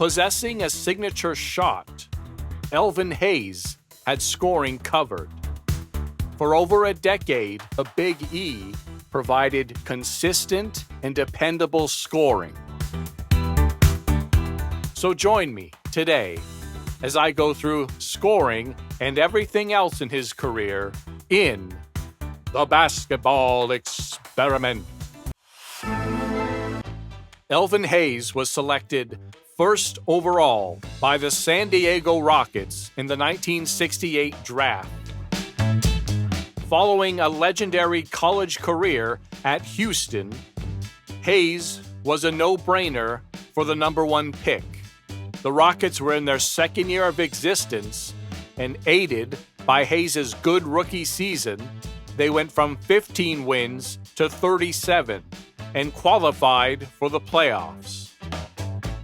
Possessing a signature shot, Elvin EasE had scoring covered. For over a decade, the Big E provided consistent and dependable scoring. So join me today as I go through scoring and everything else in his career in the Basketball Experiment. Elvin EasE was selected first overall by the San Diego Rockets in the 1968 draft. Following a legendary college career at Houston, EasE was a no-brainer for the number one pick. The Rockets were in their second year of existence, and aided by EasE's good rookie season, they went from 15 wins to 37 and qualified for the playoffs.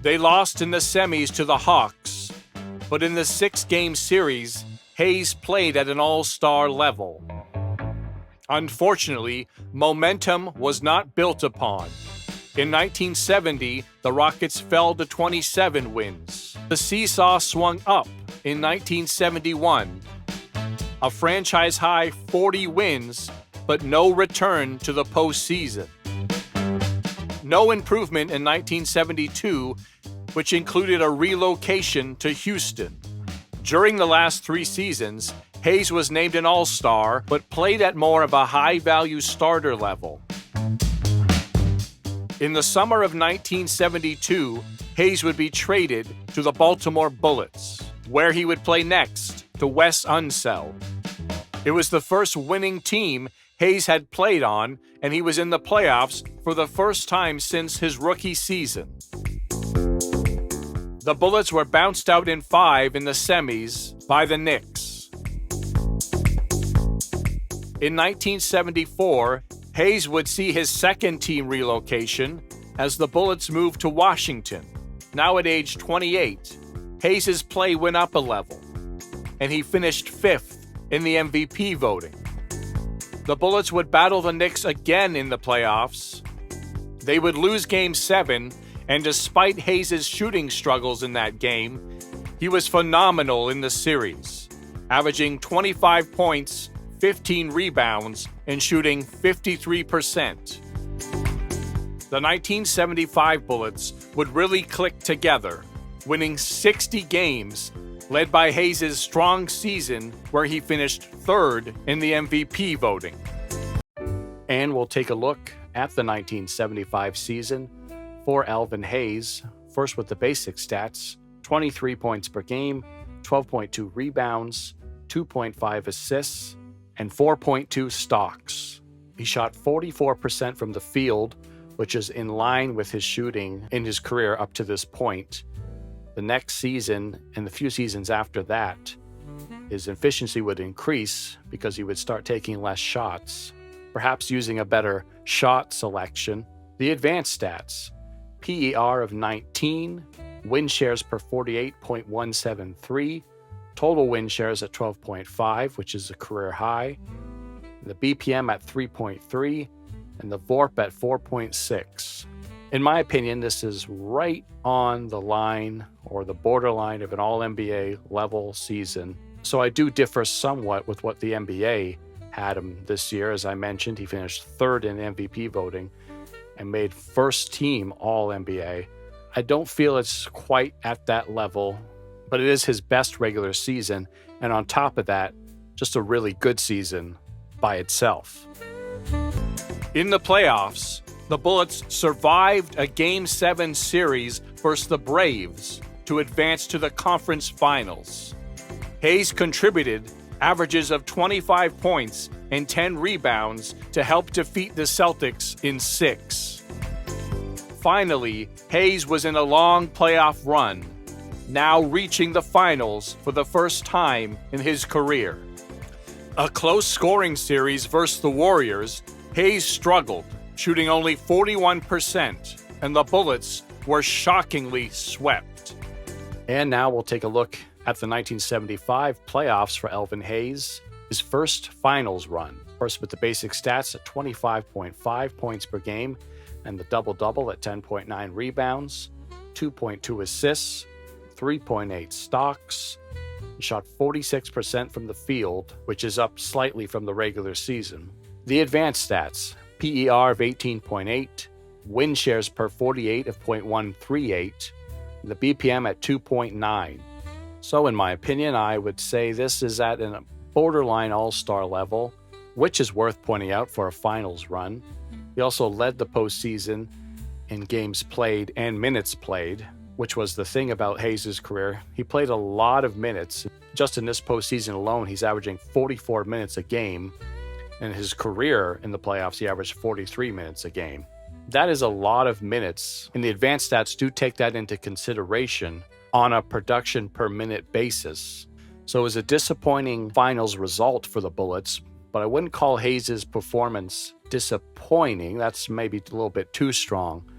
They lost in the semis to the Hawks, but in the 6-game series, EasE played at an all-star level. Unfortunately, momentum was not built upon. In 1970, the Rockets fell to 27 wins. The seesaw swung up in 1971. A franchise-high 40 wins, but no return to the postseason. No improvement in 1972, which included a relocation to Houston. During the last 3 seasons, EasE was named an All-Star, but played at more of a high-value starter level. In the summer of 1972, EasE would be traded to the Baltimore Bullets, where he would play next to Wes Unseld. It was the first winning team EasE had played on, and he was in the playoffs for the first time since his rookie season. The Bullets were bounced out in 5 in the semis by the Knicks. In 1974, EasE would see his second team relocation as the Bullets moved to Washington. Now at age 28, EasE's play went up a level, and he finished 5th in the MVP voting. The Bullets would battle the Knicks again in the playoffs. They would lose Game 7, and despite EasE's shooting struggles in that game, he was phenomenal in the series, averaging 25 points, 15 rebounds, and shooting 53%. The 1975 Bullets would really click together, winning 60 games, led by EasE's strong season where he finished 3rd in the MVP voting. And we'll take a look at the 1975 season for Elvin EasE, first with the basic stats: 23 points per game, 12.2 rebounds, 2.5 assists, and 4.2 stocks. He shot 44% from the field, which is in line with his shooting in his career up to this point. The next season and the few seasons after that, his efficiency would increase because he would start taking less shots, perhaps using a better shot selection. The advanced stats: PER of 19, win shares per 48.173, total win shares at 12.5, which is a career high, the BPM at 3.3, and the VORP at 4.6. In my opinion, this is right on the line or the borderline of an all-NBA level season. So I do differ somewhat with what the NBA had him this year. As I mentioned, he finished 3rd in MVP voting and made first team all-NBA. I don't feel it's quite at that level, but it is his best regular season, and on top of that, just a really good season by itself. In the playoffs, the Bullets survived a Game 7 series versus the Braves to advance to the conference finals. EasE contributed averages of 25 points and 10 rebounds to help defeat the Celtics in 6. Finally, EasE was in a long playoff run, now reaching the finals for the first time in his career. A close scoring series versus the Warriors, EasE struggled, shooting only 41%, and the Bullets were shockingly swept. And now we'll take a look at the 1975 playoffs for Elvin EasE, his first finals run. First with the basic stats at 25.5 points per game and the double-double at 10.9 rebounds, 2.2 assists, 3.8 stocks, shot 46% from the field, which is up slightly from the regular season. The advanced stats: PER of 18.8, win shares per 48 of 0.138, the BPM at 2.9. So in my opinion, I would say this is at a borderline all-star level, which is worth pointing out for a finals run. He also led the postseason in games played and minutes played, which was the thing about Hayes' career. He played a lot of minutes. Just in this postseason alone, he's averaging 44 minutes a game. In his career in the playoffs, he averaged 43 minutes a game. That is a lot of minutes, and the advanced stats do take that into consideration on a production per minute basis. So it was a disappointing finals result for the Bullets, but I wouldn't call Hayes' performance disappointing. That's maybe a little bit too strong,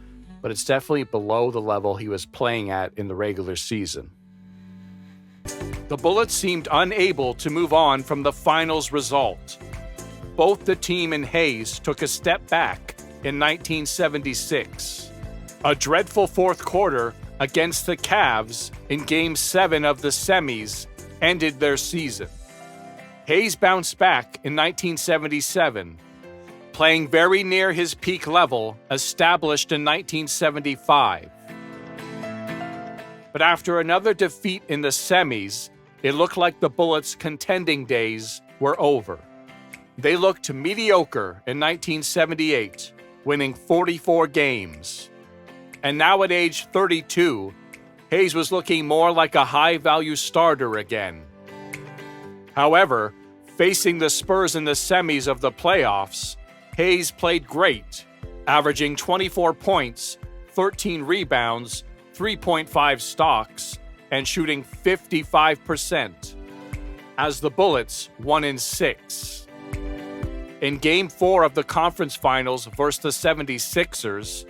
but it's definitely below the level he was playing at in the regular season. The Bullets seemed unable to move on from the finals result. Both the team and Hayes took a step back in 1976. A dreadful fourth quarter against the Cavs in Game 7 of the semis ended their season. Hayes bounced back in 1977, playing very near his peak level established in 1975. But after another defeat in the semis, it looked like the Bullets' contending days were over. They looked mediocre in 1978, winning 44 games. And now at age 32, Hayes was looking more like a high-value starter again. However, facing the Spurs in the semis of the playoffs, Hayes played great, averaging 24 points, 13 rebounds, 3.5 stocks, and shooting 55%, as the Bullets won in 6. In Game 4 of the conference finals versus the 76ers,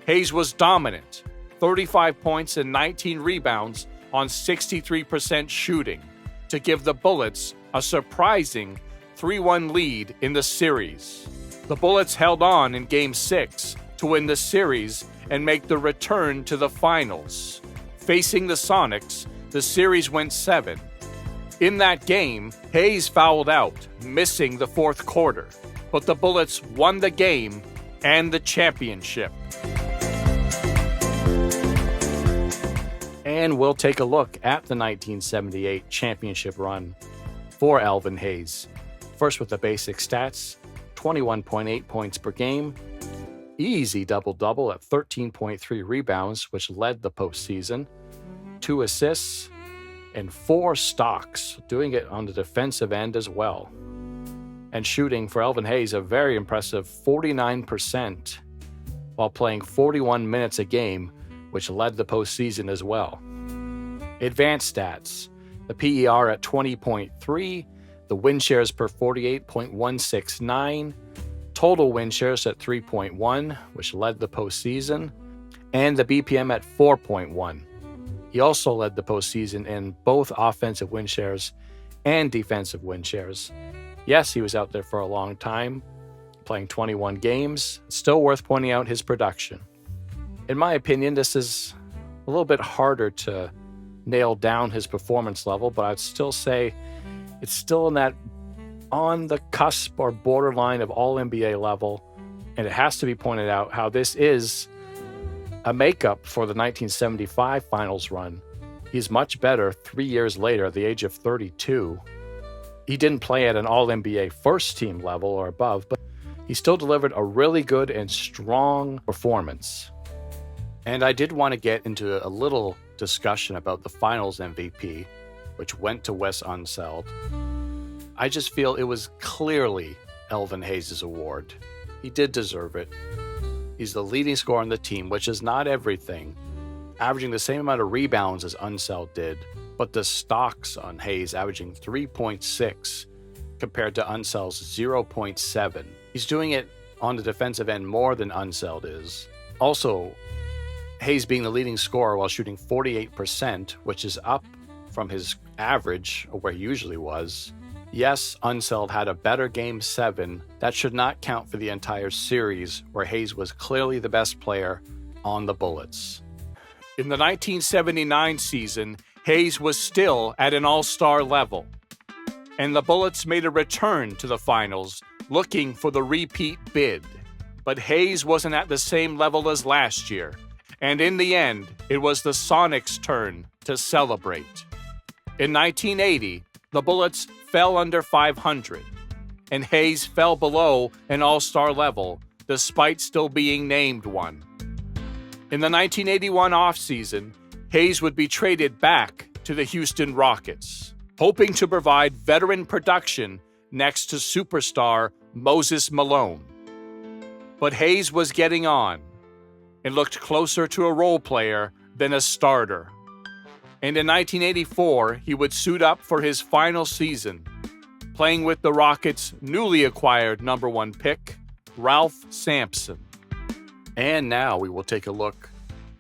Hayes was dominant, 35 points and 19 rebounds on 63% shooting, to give the Bullets a surprising 3-1 lead in the series. The Bullets held on in Game 6 to win the series and make the return to the finals. Facing the Sonics, the series went 7. In that game, Hayes fouled out, missing the fourth quarter, but the Bullets won the game and the championship. And we'll take a look at the 1978 championship run for Elvin Hayes. First with the basic stats: 21.8 points per game, easy double-double at 13.3 rebounds, which led the postseason, 2 assists, and 4 stocks, doing it on the defensive end as well. And shooting for Elvin Hayes a very impressive 49%, while playing 41 minutes a game, which led the postseason as well. Advanced stats: the PER at 20.3, the win shares per 48.169, total win shares at 3.1, which led the postseason, and the BPM at 4.1. He also led the postseason in both offensive win shares and defensive win shares. Yes, he was out there for a long time, playing 21 games. Still worth pointing out his production. In my opinion, this is a little bit harder to nail down his performance level, but I'd still say it's still in that on the cusp or borderline of all-NBA level, and it has to be pointed out how this is a makeup for the 1975 finals run. He's much better 3 years later at the age of 32. He didn't play at an all-NBA first-team level or above, but he still delivered a really good and strong performance. And I did want to get into a little discussion about the finals MVP, which went to Wes Unseld. I just feel it was clearly Elvin Hayes' award. He did deserve it. He's the leading scorer on the team, which is not everything, averaging the same amount of rebounds as Unseld did, but the stocks on Hayes averaging 3.6 compared to Unseld's 0.7. He's doing it on the defensive end more than Unseld is. Also, Hayes being the leading scorer while shooting 48%, which is up from his average of where he usually was. Yes, Unseld had a better Game 7. That should not count for the entire series, where Hayes was clearly the best player on the Bullets. In the 1979 season, Hayes was still at an all-star level, and the Bullets made a return to the finals, looking for the repeat bid. But Hayes wasn't at the same level as last year, and in the end, it was the Sonics' turn to celebrate. In 1980, the Bullets fell under 500, and Hayes fell below an all-star level, despite still being named one. In the 1981 offseason, Hayes would be traded back to the Houston Rockets, hoping to provide veteran production next to superstar Moses Malone. But Hayes was getting on and looked closer to a role player than a starter. And in 1984, he would suit up for his final season, playing with the Rockets' newly acquired number 1 pick, Ralph Sampson. And now we will take a look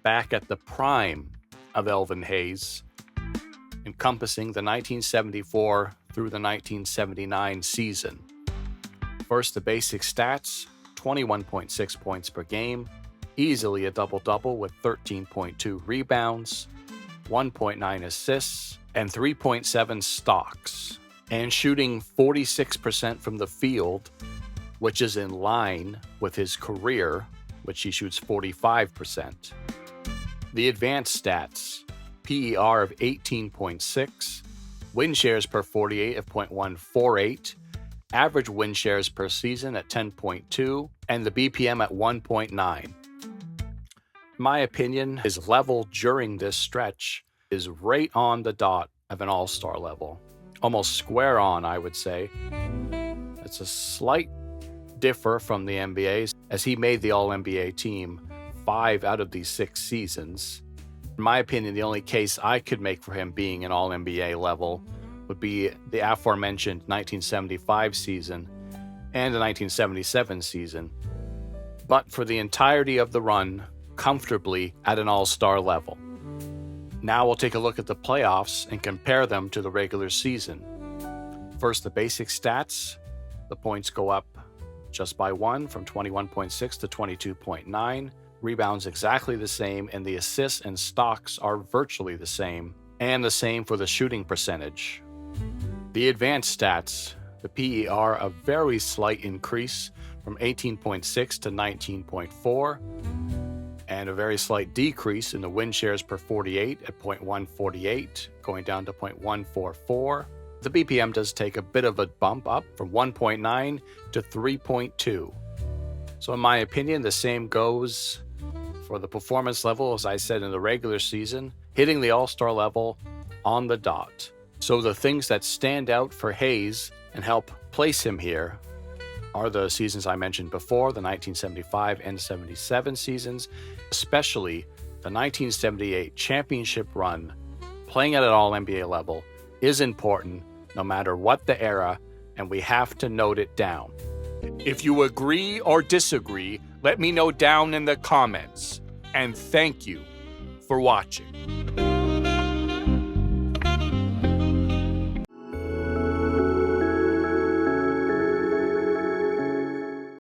back at the prime of Elvin Hayes, encompassing the 1974 through the 1979 season. First, the basic stats: 21.6 points per game, easily a double-double with 13.2 rebounds, 1.9 assists, and 3.7 stocks, and shooting 46% from the field, which is in line with his career, which he shoots 45%. The advanced stats: PER of 18.6, win shares per 48 of 0.148, average win shares per season at 10.2, and the BPM at 1.9. In my opinion, his level during this stretch is right on the dot of an all-star level. Almost square on, I would say. It's a slight differ from the NBA, as he made the All-NBA team 5 out of these 6 seasons. In my opinion, the only case I could make for him being an All-NBA level would be the aforementioned 1975 season and the 1977 season. But for the entirety of the run, comfortably at an all-star level. Now we'll take a look at the playoffs and compare them to the regular season. First, the basic stats. The points go up just by 1 from 21.6 to 22.9. Rebounds exactly the same, and the assists and stocks are virtually the same, and the same for the shooting percentage. The advanced stats, the PER, a very slight increase from 18.6 to 19.4, and a very slight decrease in the win shares per 48 at 0.148, going down to 0.144. The BPM does take a bit of a bump up from 1.9 to 3.2. So in my opinion, the same goes for the performance level, as I said in the regular season, hitting the all-star level on the dot. So the things that stand out for Hayes and help place him here are the seasons I mentioned before, the 1975 and 77 seasons, especially the 1978 championship run. Playing at an All-NBA level is important no matter what the era, and we have to note it down. If you agree or disagree, let me know down in the comments. And thank you for watching.